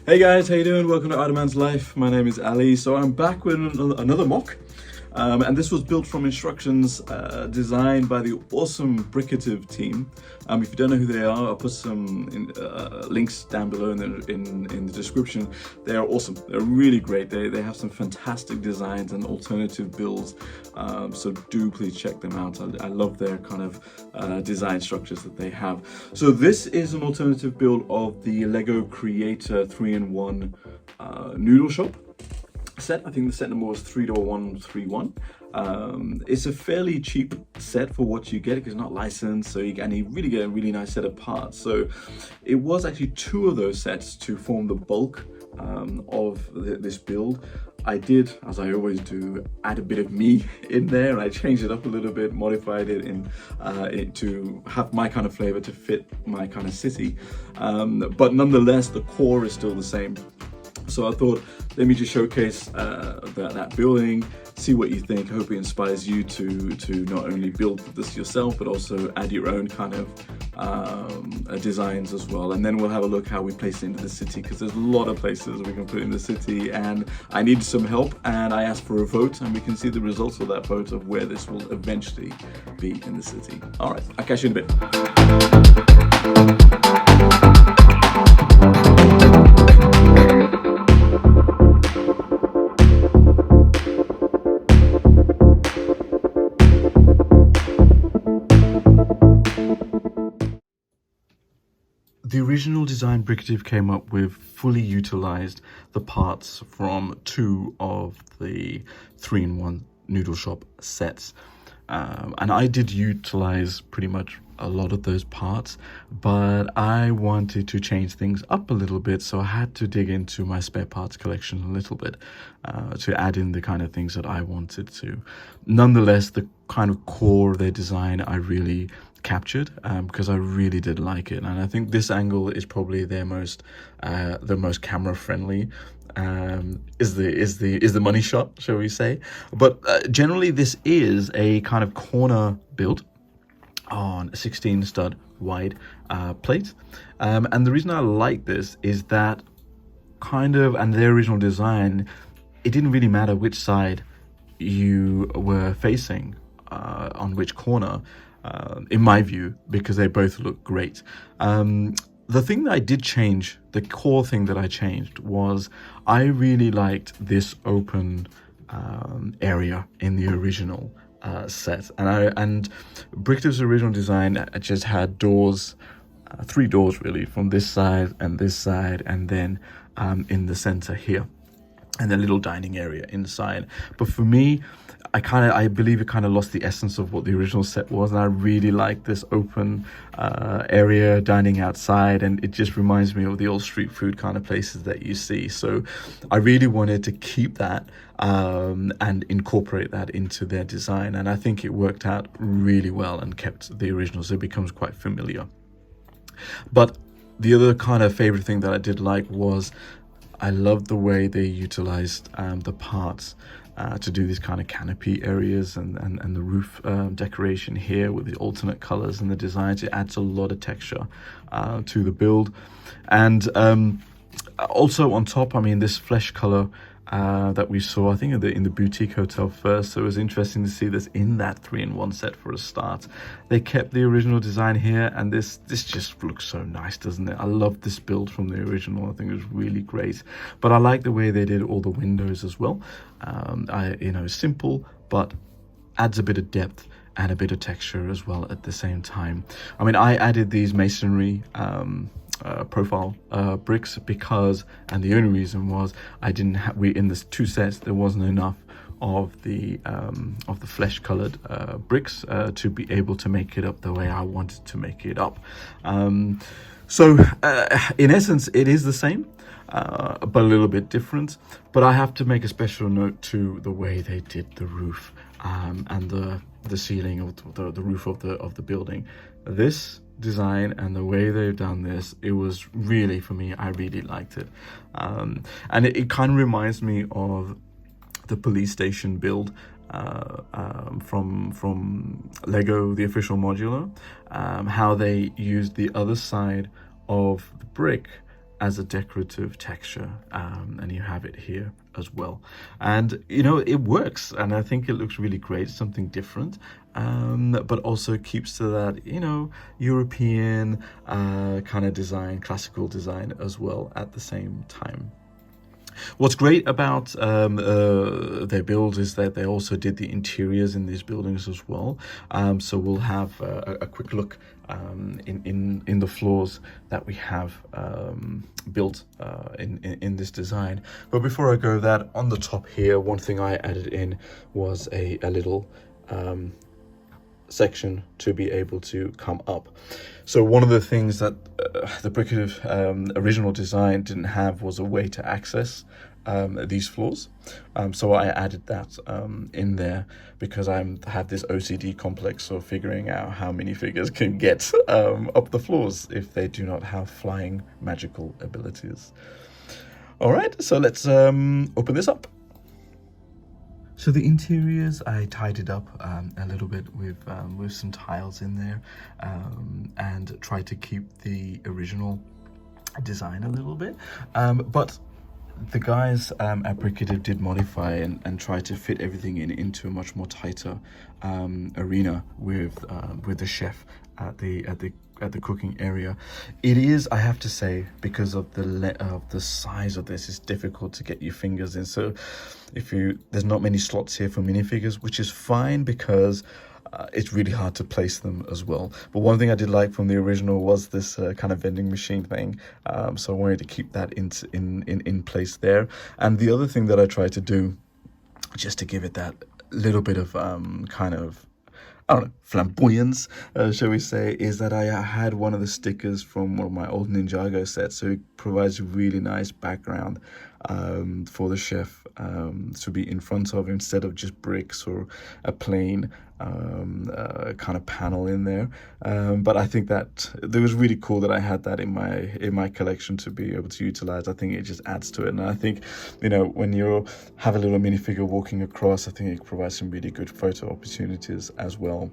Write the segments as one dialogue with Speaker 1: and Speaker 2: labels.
Speaker 1: Hey guys, how you doing? Welcome to Ottoman's Life. My name is Ali. So I'm back with another mock. And this was built from instructions designed by the awesome Brickative team. If you don't know who they are, I'll put some links down below in the description. They are awesome. They're really great. They have some fantastic designs and alternative builds. So do please check them out. I love their kind of design structures that they have. So this is an alternative build of the Lego Creator 3-in-1 Noodle shop set. I think the set number was 30131. It's a fairly cheap set for what you get because it's not licensed, so you really get a really nice set of parts. So it was actually two of those sets to form the bulk of this build. I did, as I always do, add a bit of me in there, and I changed it up a little bit, modified it to have my kind of flavor to fit my kind of city. But nonetheless, the core is still the same. So I thought, let me just showcase that building, see what you think. I hope it inspires you to not only build this yourself, but also add your own kind of designs as well. And then we'll have a look how we place it into the city, because there's a lot of places we can put it in the city, and I needed some help, and I asked for a vote, and we can see the results of that vote of where this will eventually be in the city. All right, I'll catch you in a bit. The original design Brickative came up with fully utilized the parts from two of the 3-in-1 Noodle Shop sets. And I did utilize pretty much a lot of those parts, but I wanted to change things up a little bit, so I had to dig into my spare parts collection a little bit to add in the kind of things that I wanted to. Nonetheless, the kind of core of their design I really captured because I really did like it, and I think this angle is probably their most the most camera friendly. Is the money shot, shall we say? But generally, this is a kind of corner build on a 16 stud wide plate, and the reason I like this is that and their original design, it didn't really matter which side you were facing on which corner. In my view, because they both look great. The thing that I did change, the core thing that I changed, was I really liked this open area in the original set, and Brickative's original design just had doors, 3 doors really, from this side, and then in the center here, and the little dining area inside. But for me, I believe it kind of lost the essence of what the original set was, and I really like this open area dining outside, and it just reminds me of the old street food kind of places that you see. So I really wanted to keep that and incorporate that into their design, and I think it worked out really well and kept the original, so it becomes quite familiar. But the other kind of favorite thing that I did like was I loved the way they utilized the parts to do these kind of canopy areas and the roof decoration here with the alternate colors and the designs. It adds a lot of texture to the build. And also on top, I mean, this flesh color that we saw, I think in the boutique hotel first, so it was interesting to see this in that 3-in-1 set for a start. They kept the original design here, and this just looks so nice, doesn't it? I love this build from the original. I think it was really great, but I like the way they did all the windows as well. Simple, but adds a bit of depth and a bit of texture as well at the same time. I mean, I added these masonry profile bricks because, and the only reason was, in the 2 sets there wasn't enough of the flesh colored bricks to be able to make it up the way I wanted to make it up. So in essence, it is the same, but a little bit different. But I have to make a special note to the way they did the roof and the ceiling of the roof of the building. This design and the way they've done this, it was really, for me, I really liked it. And it kind of reminds me of the police station build from Lego, the official modular, how they used the other side of the brick as a decorative texture, and you have it here as well. And you know, it works, and I think it looks really great, something different, but also keeps to that, you know, European kind of design, classical design as well at the same time. What's great about their builds is that they also did the interiors in these buildings as well. So we'll have a quick look in the floors that we have built in this design. But before I go that, on the top here, one thing I added in was a little section to be able to come up. So one of the things that the Brickative original design didn't have was a way to access these floors. So I added that in there because I have this OCD complex of figuring out how minifigures can get up the floors if they do not have flying magical abilities. All right, so let's open this up. So the interiors, I tidied up a little bit with some tiles in there, and tried to keep the original design a little bit. But the guys at Brickative did modify and try to fit everything into a much more tighter arena with the chef at the cooking area. It is, I have to say, because of the size of this, it's difficult to get your fingers in. So there's not many slots here for minifigures, which is fine because it's really hard to place them as well. But one thing I did like from the original was this kind of vending machine thing. So I wanted to keep that in place there. And the other thing that I tried to do, just to give it that little bit of kind of, I don't know, flamboyance, shall we say, is that I had one of the stickers from one of my old Ninjago sets, so it provides a really nice background for the chef to be in front of, instead of just bricks or a plain kind of panel in there. But I think that it was really cool that I had that in my collection to be able to utilize. I think it just adds to it, and I think, you know, when you have a little minifigure walking across, I think it provides some really good photo opportunities as well.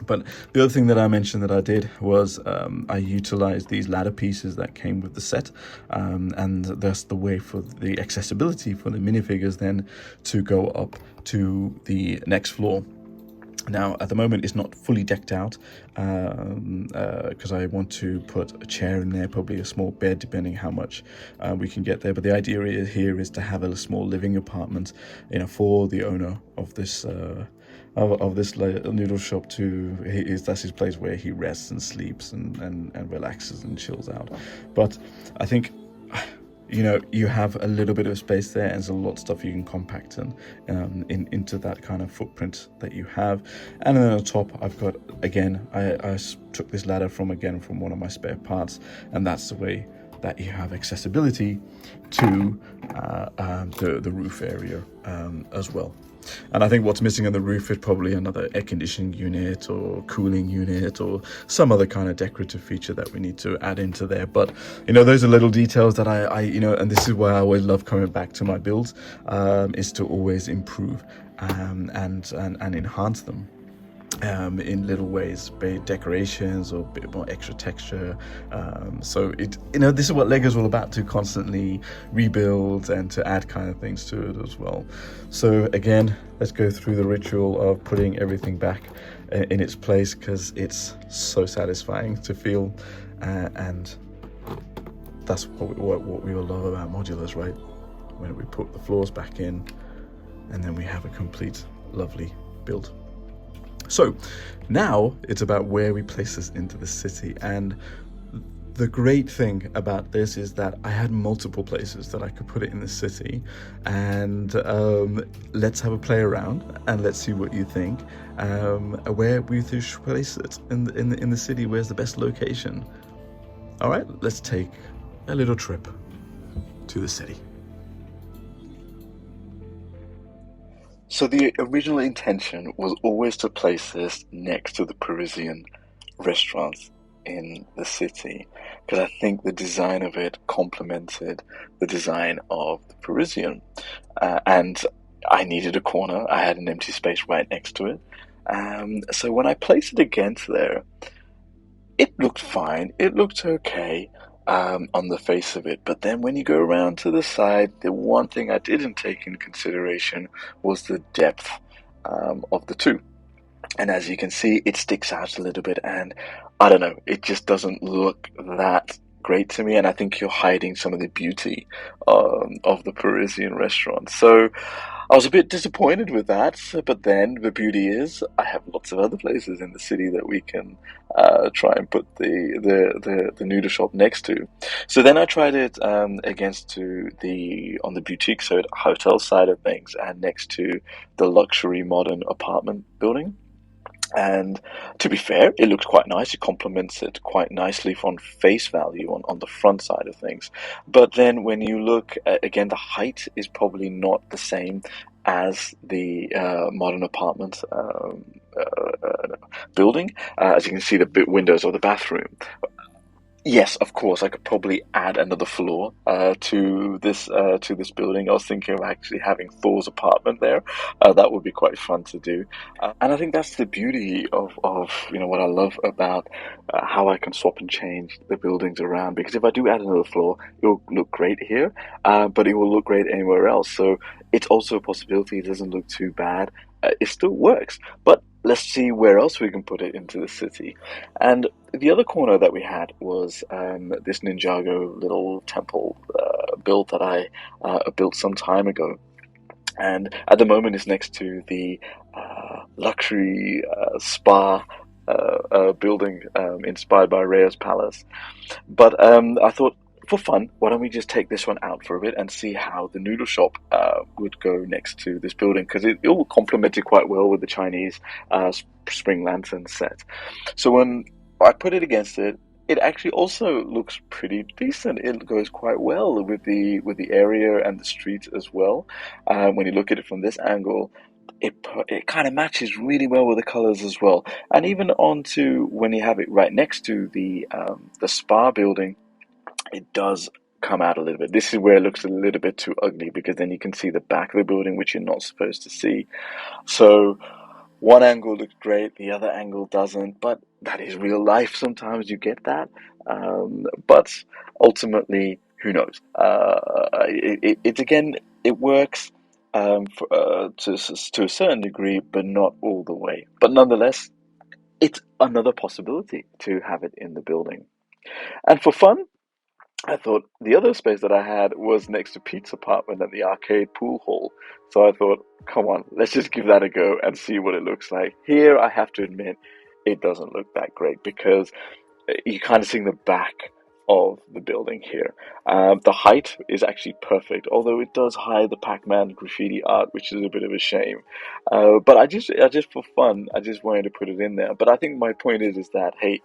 Speaker 1: But the other thing that I mentioned that I did was I utilized these ladder pieces that came with the set, and that's the way for the accessibility for the minifigures then to go up to the next floor. Now, at the moment, it's not fully decked out because I want to put a chair in there, probably a small bed, depending how much we can get there. But the idea here is to have a small living apartment, you know, for the owner of this noodle shop. That's his place where he rests and sleeps and relaxes and chills out. But I think, you know, you have a little bit of space there, and there's a lot of stuff you can compact into that kind of footprint that you have. And then on the top, I've got, again, I took this ladder from one of my spare parts, and that's the way that you have accessibility to the roof area as well. And I think what's missing on the roof is probably another air conditioning unit or cooling unit or some other kind of decorative feature that we need to add into there. But, you know, those are little details that I you know, and this is why I always love coming back to my builds, is to always improve and enhance them in little ways, be it decorations or a bit more extra texture. So you know, this is what Lego's all about, to constantly rebuild and to add kind of things to it as well. So again, let's go through the ritual of putting everything back in its place, because it's so satisfying to feel, and that's what we all love about modulars, right? When we put the floors back in and then we have a complete lovely build. So now it's about where we place this into the city, and the great thing about this is that I had multiple places that I could put it in the city, and let's have a play around and let's see what you think. Where we should place it in the city. Where's the best location? All right, let's take a little trip to the city. So the original intention was always to place this next to the Parisian restaurants in the city, because I think the design of it complemented the design of the Parisian, and I needed a corner. I had an empty space right next to it, so when I placed it against there, it looked fine, it looked okay, on the face of it. But then when you go around to the side, the one thing I didn't take into consideration was the depth of the two. And as you can see, it sticks out a little bit, and I don't know, it just doesn't look that great to me. And I think you're hiding some of the beauty of the Parisian restaurant. So I was a bit disappointed with that, but then the beauty is I have lots of other places in the city that we can try and put the noodle shop next to. So then I tried it against to the on the boutique, so hotel side of things, and next to the luxury modern apartment building. And to be fair, it looks quite nice. It complements it quite nicely from face value on the front side of things. But then when you look at, again, the height is probably not the same as the modern apartment building. As you can see, the windows of the bathroom. Yes, of course, I could probably add another floor to this building. I was thinking of actually having Thor's apartment there. That would be quite fun to do. And I think that's the beauty of what I love about how I can swap and change the buildings around. Because if I do add another floor, it will look great here, but it will look great anywhere else. So it's also a possibility. It doesn't look too bad. It still works. But let's see where else we can put it into the city. And the other corner that we had was this Ninjago little temple build that I built some time ago. And at the moment, it's next to the luxury spa building inspired by Rhea's Palace. But I thought, for fun, why don't we just take this one out for a bit and see how the noodle shop would go next to this building? Because it will complement it quite well with the Chinese spring lantern set. So when I put it against it, it actually also looks pretty decent. It goes quite well with the area and the street as well. When you look at it from this angle, it kind of matches really well with the colors as well. And even onto when you have it right next to the spa building, it does come out a little bit. This is where it looks a little bit too ugly because then you can see the back of the building, which you're not supposed to see. So one angle looks great, the other angle doesn't, but that is real life. Sometimes you get that. But ultimately, who knows? It again, it works to a certain degree, but not all the way. But nonetheless, it's another possibility to have it in the building. And for fun, I thought the other space that I had was next to Pete's apartment and the arcade pool hall. So I thought, come on, let's just give that a go and see what it looks like. Here, I have to admit, it doesn't look that great because you kind of see the back of the building here. The height is actually perfect, although it does hide the Pac-Man graffiti art, which is a bit of a shame. But I just for fun, I just wanted to put it in there. But I think my point is that, hey,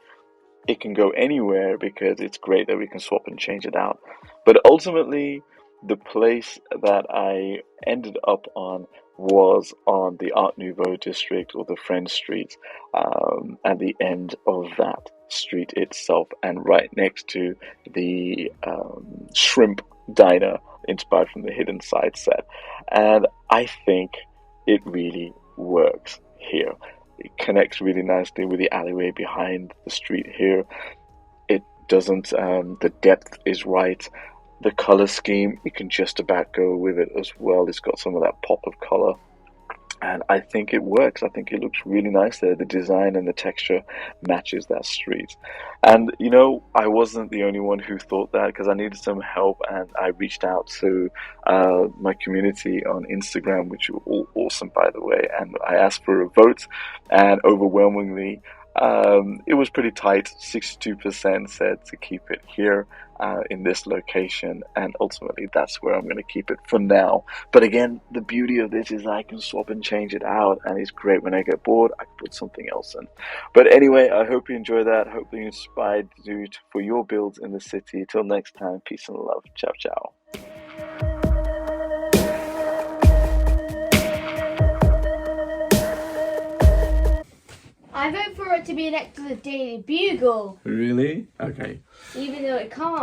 Speaker 1: it can go anywhere because it's great that we can swap and change it out. But ultimately, the place that I ended up on was on the Art Nouveau district or the French Street, at the end of that street itself, and right next to the shrimp diner inspired from the Hidden Side set. And I think it really works here. It connects really nicely with the alleyway behind the street here. It doesn't, the depth is right. The color scheme, you can just about go with it as well. It's got some of that pop of color. And I think it works. I think it looks really nice there. The design and the texture matches that street. And, I wasn't the only one who thought that because I needed some help. And I reached out to my community on Instagram, which were all awesome, by the way. And I asked for a vote. And overwhelmingly, it was pretty tight. 62% said to keep it here in this location, and ultimately that's where I'm going to keep it for now. But again, the beauty of this is I can swap and change it out, and it's great when I get bored, I can put something else in. But anyway, I hope you enjoy that. Hopefully you're inspired to do for your builds in the city. Till next time, peace and love. Ciao, ciao.
Speaker 2: I vote for it to be next to the Daily Bugle.
Speaker 1: Really? Okay.
Speaker 2: Even though it can't.